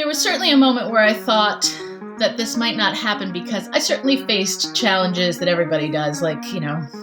There was certainly a moment where I thought that this might not happen because I certainly faced challenges that everybody does, like,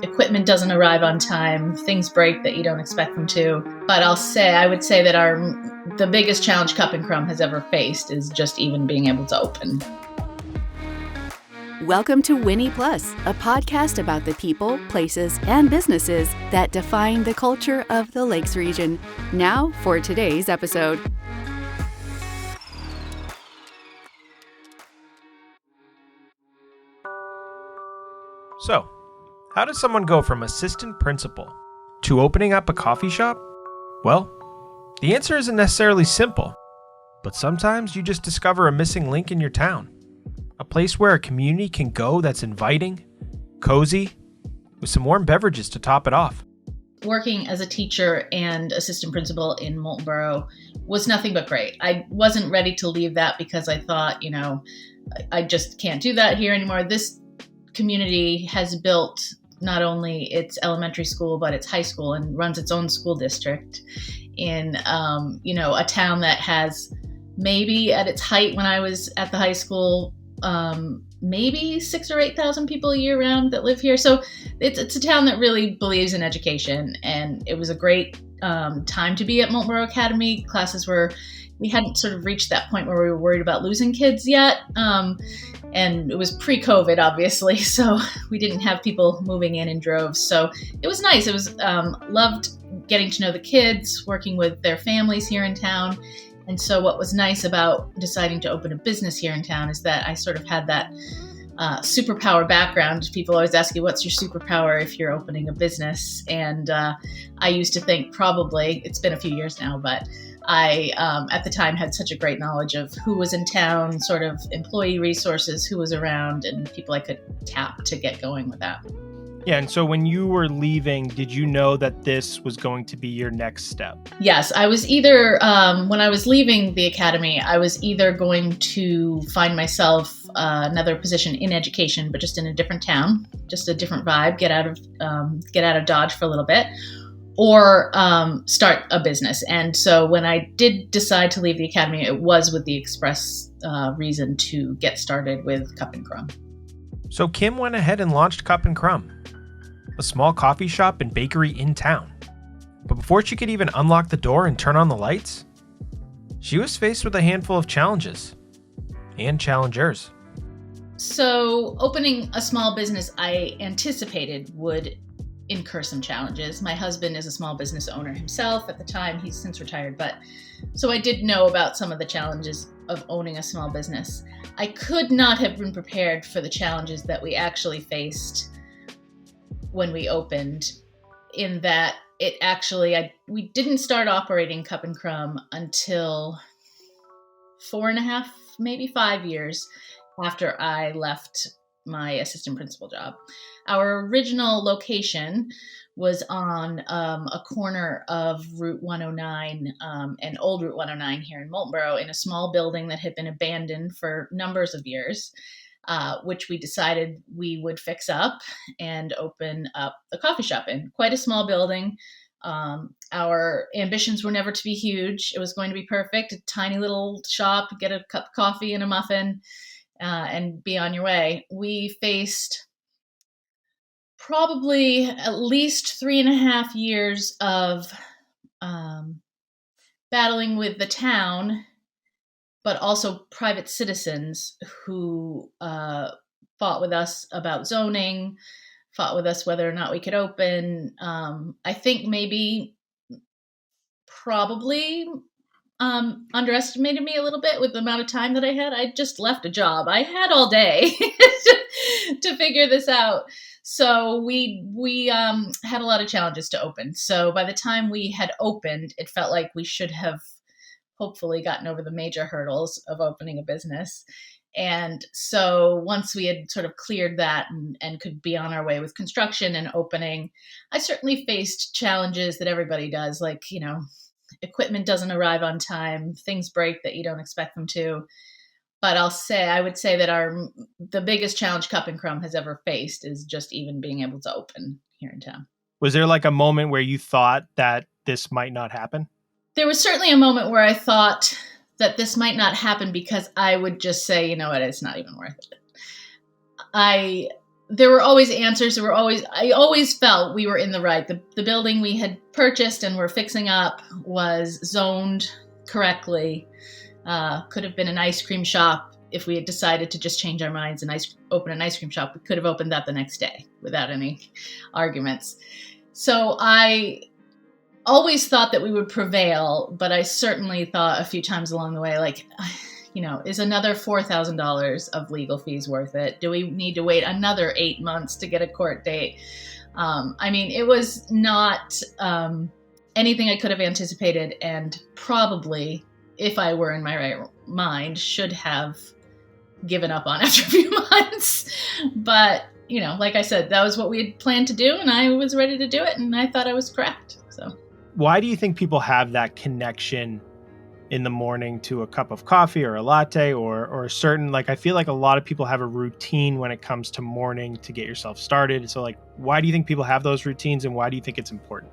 equipment doesn't arrive on time, things break that you don't expect them to. But I would say that the biggest challenge Cup Crumb has ever faced is just even being able to open. Welcome to WinniPlus, a podcast about the people, places, and businesses that define the culture of the Lakes region. Now for today's episode. So, how does someone go from assistant principal to opening up a coffee shop? Well, the answer isn't necessarily simple, but sometimes you just discover a missing link in your town. A place where a community can go that's inviting, cozy, with some warm beverages to top it off. Working as a teacher and assistant principal in Moultonborough was nothing but great. I wasn't ready to leave that because I thought, I just can't do that here anymore. This community has built not only its elementary school, but its high school and runs its own school district in, a town that has maybe at its height when I was at the high school, maybe 6,000 or 8,000 people year round that live here. So it's a town that really believes in education, and it was a great time to be at Moultonborough Academy. We hadn't sort of reached that point where we were worried about losing kids yet. And it was pre-COVID, obviously, so we didn't have people moving in droves. So it was nice. It was loved getting to know the kids, working with their families here in town. And so what was nice about deciding to open a business here in town is that I sort of had that superpower background. People always ask you, what's your superpower if you're opening a business? And I used to think probably, it's been a few years now, but I, at the time, had such a great knowledge of who was in town, sort of employee resources, who was around, and people I could tap to get going with that. Yeah, and so when you were leaving, did you know that this was going to be your next step? Yes, I was either, when I was leaving the academy, I was either going to find myself another position in education, but just in a different town, just a different vibe, get out of Dodge for a little bit, or start a business. And so when I did decide to leave the academy, it was with the express reason to get started with Cup Crumb. So Kim went ahead and launched Cup Crumb, a small coffee shop and bakery in town. But before she could even unlock the door and turn on the lights, she was faced with a handful of challenges and challengers. So opening a small business, I anticipated would incur some challenges. My husband is a small business owner himself at the time. He's since retired, but so I did know about some of the challenges of owning a small business. I could not have been prepared for the challenges that we actually faced when we opened, in that we didn't start operating Cup Crumb until 4.5, maybe 5 years after I left my assistant principal job. Our original location was on a corner of Route 109 and Old Route 109 here in Moultonborough, in a small building that had been abandoned for numbers of years, which we decided we would fix up and open up a coffee shop in. Quite a small building. Our ambitions were never to be huge. It was going to be perfect, a tiny little shop, get a cup of coffee and a muffin, and be on your way. We faced probably at least 3.5 years of battling with the town, but also private citizens who fought with us about zoning, fought with us whether or not we could open. I think probably underestimated me a little bit with the amount of time that I had. I just left a job. I had all day to figure this out. So we had a lot of challenges to open. So by the time we had opened, it felt like we should have hopefully gotten over the major hurdles of opening a business. And so once we had sort of cleared that and could be on our way with construction and opening, I certainly faced challenges that everybody does, like, equipment doesn't arrive on time, things break that you don't expect them to. But I would say that the biggest challenge Cup Crumb has ever faced is just even being able to open here in town. Was there like a moment where you thought that this might not happen? There was certainly a moment where I thought that this might not happen because I would just say, you know what, it's not even worth it. There were always answers. I always felt we were in the right. The building we had purchased and were fixing up was zoned correctly. Could have been an ice cream shop if we had decided to just change our minds and open an ice cream shop. We could have opened that the next day without any arguments. So I always thought that we would prevail, but I certainly thought a few times along the way, like, is another $4,000 of legal fees worth it? Do we need to wait another 8 months to get a court date? It was not anything I could have anticipated, and probably, if I were in my right mind, should have given up on after a few months. But, like I said, that was what we had planned to do, and I was ready to do it, and I thought I was correct. So, why do you think people have that connection in the morning to a cup of coffee or a latte or a certain, I feel like a lot of people have a routine when it comes to morning to get yourself started. So why do you think people have those routines, and why do you think it's important?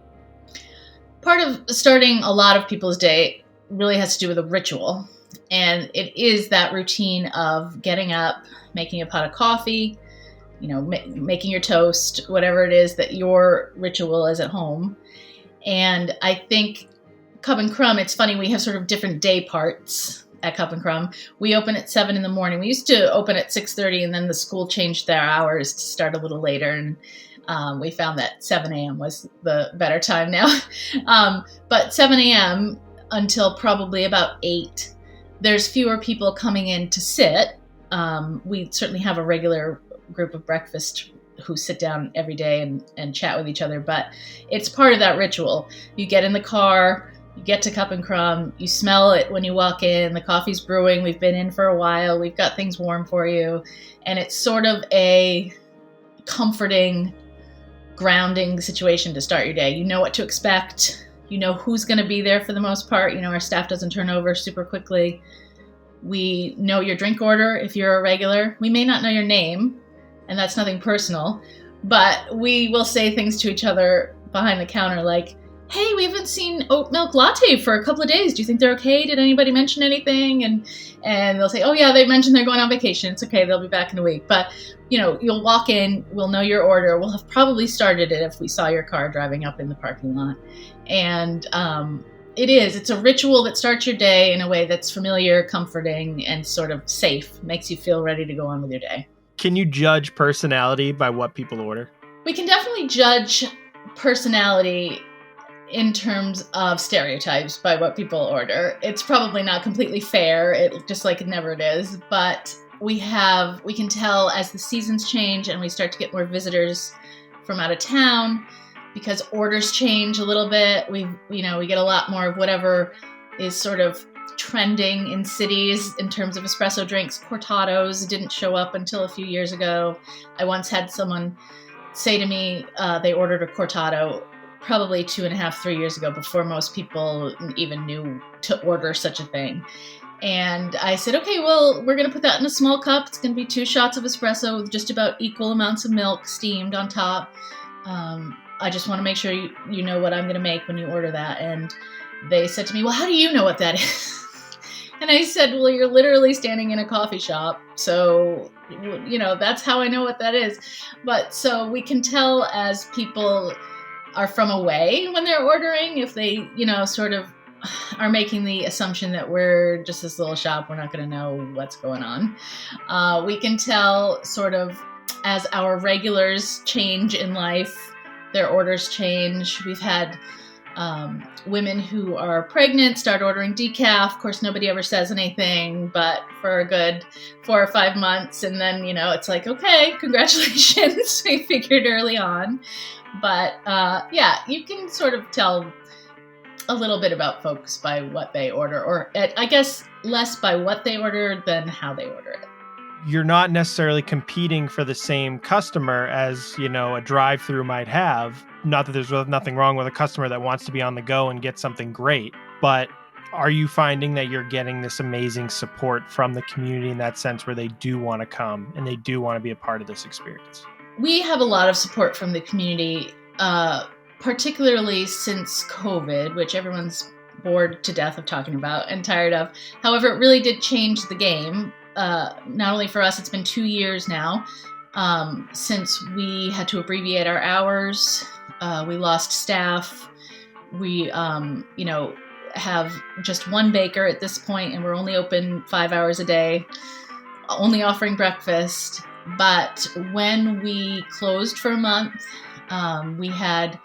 Part of starting a lot of people's day really has to do with a ritual. And it is that routine of getting up, making a pot of coffee, making your toast, whatever it is that your ritual is at home. And I think Cup Crumb, it's funny, we have sort of different day parts at Cup Crumb. We open at 7 in the morning. We used to open at 6:30, and then the school changed their hours to start a little later. And we found that 7 a.m. was the better time now. But 7 a.m. until probably about 8, there's fewer people coming in to sit. We certainly have a regular group of breakfast who sit down every day and chat with each other, but it's part of that ritual. You get in the car, you get to Cup Crumb, you smell it when you walk in, the coffee's brewing, we've been in for a while, we've got things warm for you, and it's sort of a comforting, grounding situation to start your day. You know what to expect, you know who's going to be there for the most part, our staff doesn't turn over super quickly. We know your drink order if you're a regular. We may not know your name, and that's nothing personal, but we will say things to each other behind the counter like, hey, we haven't seen oat milk latte for a couple of days. Do you think they're okay? Did anybody mention anything? And they'll say, oh yeah, they mentioned they're going on vacation. It's okay, they'll be back in a week. But, you'll walk in, we'll know your order. We'll have probably started it if we saw your car driving up in the parking lot. And it's a ritual that starts your day in a way that's familiar, comforting, and sort of safe, makes you feel ready to go on with your day. Can you judge personality by what people order? We can definitely judge personality in terms of stereotypes by what people order. It's probably not completely fair, just like it never is, but we can tell as the seasons change and we start to get more visitors from out of town, because orders change a little bit. We get a lot more of whatever is sort of trending in cities in terms of espresso drinks. Cortados didn't show up until a few years ago. I once had someone say to me they ordered a cortado probably 2.5, 3 years ago, before most people even knew to order such a thing. And I said, okay, well, we're going to put that in a small cup. It's going to be 2 shots of espresso with just about equal amounts of milk steamed on top. I just want to make sure you know what I'm going to make when you order that. And they said to me, well, how do you know what that is? And I said, well, you're literally standing in a coffee shop. So, that's how I know what that is. But so we can tell as people are from away when they're ordering, if they, sort of are making the assumption that we're just this little shop, we're not going to know what's going on. We can tell sort of as our regulars change in life, their orders change. We've had women who are pregnant start ordering decaf. Of course, nobody ever says anything, but for a good 4 or 5 months. And then, it's like, okay, congratulations. We figured early on. But you can sort of tell a little bit about folks by what they order, or I guess less by what they order than how they order it. You're not necessarily competing for the same customer as, a drive-through might have. Not that there's nothing wrong with a customer that wants to be on the go and get something great, but are you finding that you're getting this amazing support from the community in that sense, where they do want to come and they do want to be a part of this experience? We have a lot of support from the community, particularly since COVID, which everyone's bored to death of talking about and tired of. However, it really did change the game. Not only for us, it's been 2 years now since we had to abbreviate our hours. We lost staff. We, have just one baker at this point, and we're only open 5 hours a day, only offering breakfast. But when we closed for a month, we had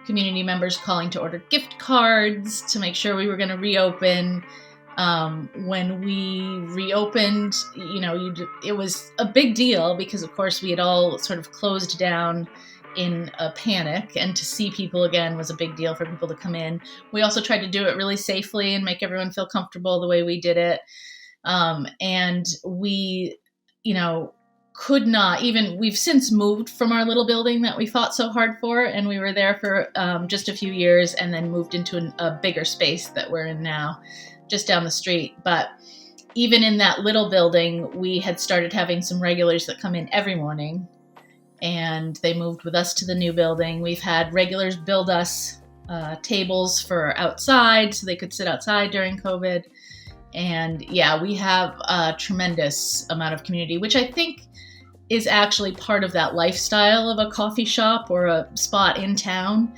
community members calling to order gift cards to make sure we were going to reopen. When we reopened, it was a big deal because, of course, we had all sort of closed down in a panic, and to see people again was a big deal for people to come in. We also tried to do it really safely and make everyone feel comfortable the way we did it. And we, could not even, we've since moved from our little building that we fought so hard for, and we were there for just a few years and then moved into a bigger space that we're in now, just down the street. But even in that little building, we had started having some regulars that come in every morning, and they moved with us to the new building. We've had regulars build us tables for outside so they could sit outside during COVID. And yeah, we have a tremendous amount of community, which I think is actually part of that lifestyle of a coffee shop or a spot in town.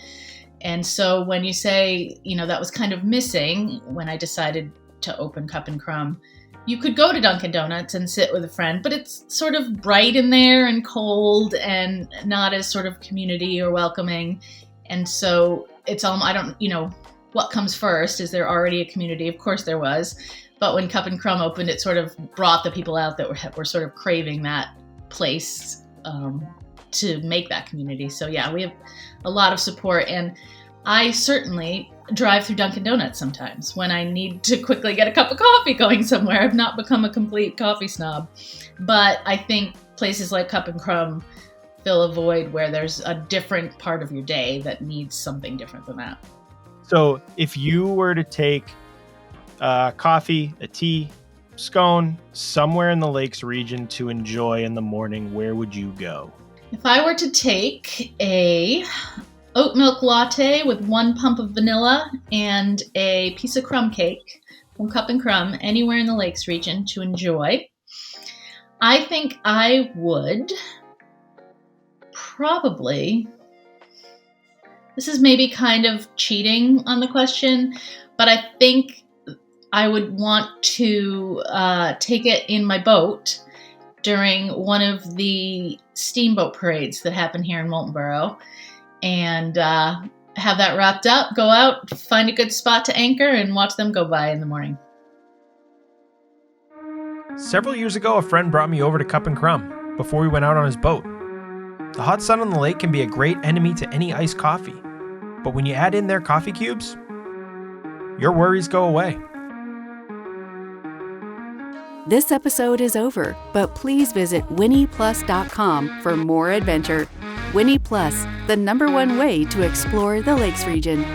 And so when you say, that was kind of missing when I decided to open Cup and Crumb, you could go to Dunkin' Donuts and sit with a friend, but it's sort of bright in there and cold and not as sort of community or welcoming. And so it's all, what comes first? Is there already a community? Of course there was. But when Cup and Crumb opened, it sort of brought the people out that were sort of craving that place to make that community. So yeah, we have a lot of support. And I certainly drive through Dunkin' Donuts sometimes when I need to quickly get a cup of coffee going somewhere. I've not become a complete coffee snob. But I think places like Cup and Crumb fill a void where there's a different part of your day that needs something different than that. So if you were to take coffee, a tea, scone, somewhere in the Lakes region to enjoy in the morning, where would you go? If I were to take a oat milk latte with 1 pump of vanilla and a piece of crumb cake from Cup and Crumb anywhere in the Lakes region to enjoy, I think I would probably, this is maybe kind of cheating on the question, but I think I would want to take it in my boat during one of the steamboat parades that happen here in Moultonborough, and have that wrapped up, go out, find a good spot to anchor, and watch them go by in the morning. Several years ago, a friend brought me over to Cup and Crumb before we went out on his boat. The hot sun on the lake can be a great enemy to any iced coffee, but when you add in their coffee cubes, your worries go away. This episode is over, but please visit WinniPlus.com for more adventure. WinniPlus, the #1 way to explore the Lakes region.